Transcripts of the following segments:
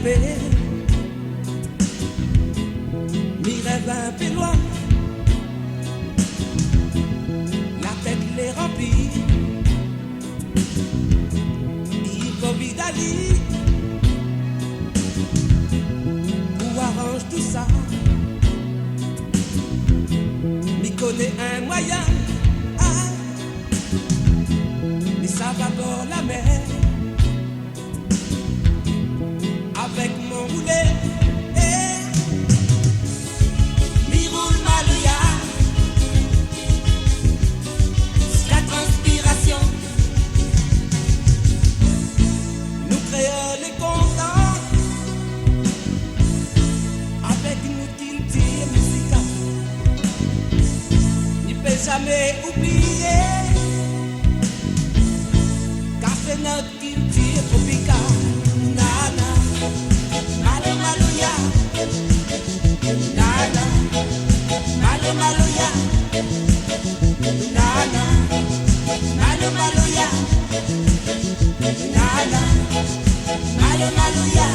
rêver, mes rêves un peu loin, la tête les remplit, il faut vidali, où arrange tout ça, m'y connaît un moyen, ah, mais ça va pour la mer. Avec mon roulet, mi roule maloya, la transpiration, nous créons les contents, avec nous culture musicale, n'y peut jamais oublier, car c'est notre culture tropicale. Malo maloya, nana. Malo maloya, nana. Malo maloya, nana. Malo maloya.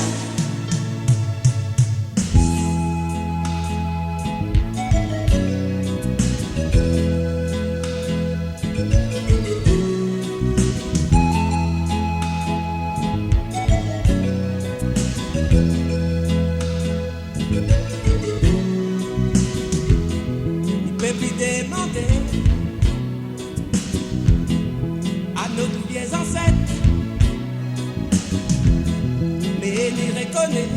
Demander à nos vieux ancêtres, mais les reconnaît,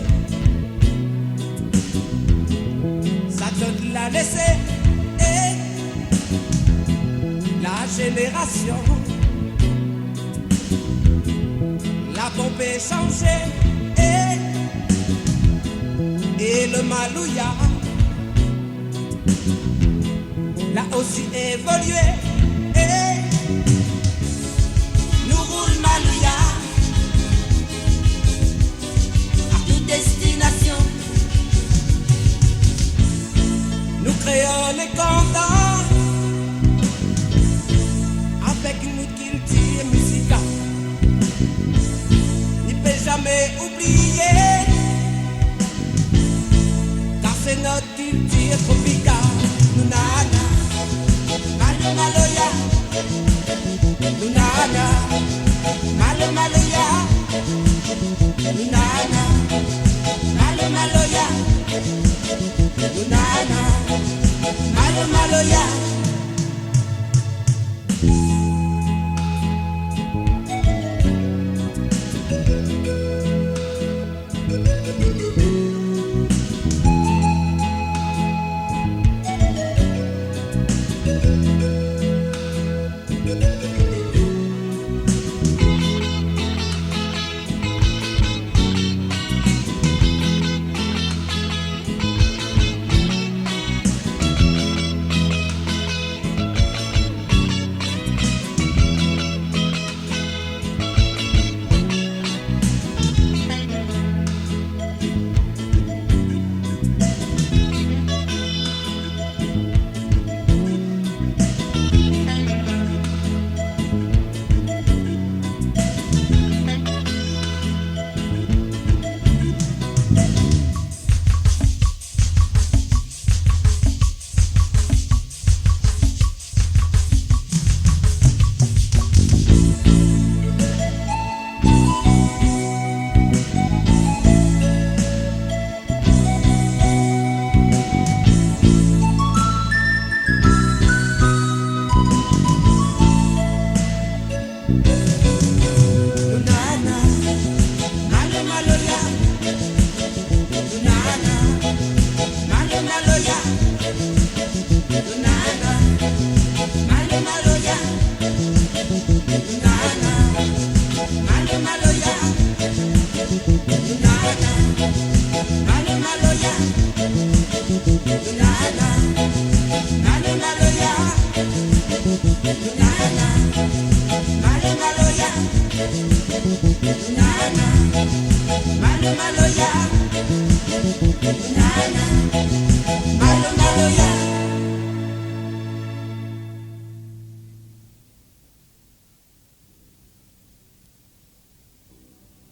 ça te l'a laissé, et la génération, la pompe est changée, et le malouya l'a aussi évolué, nous roule malouya à toute destination, nous créons les contents avec une culture musicale, n'y peut jamais oublier, car c'est notre culture tropicale. Nana, malo maloya, nana, malo maloya, nana, malo maloya, nana, malo maloya. Malo, malo ya,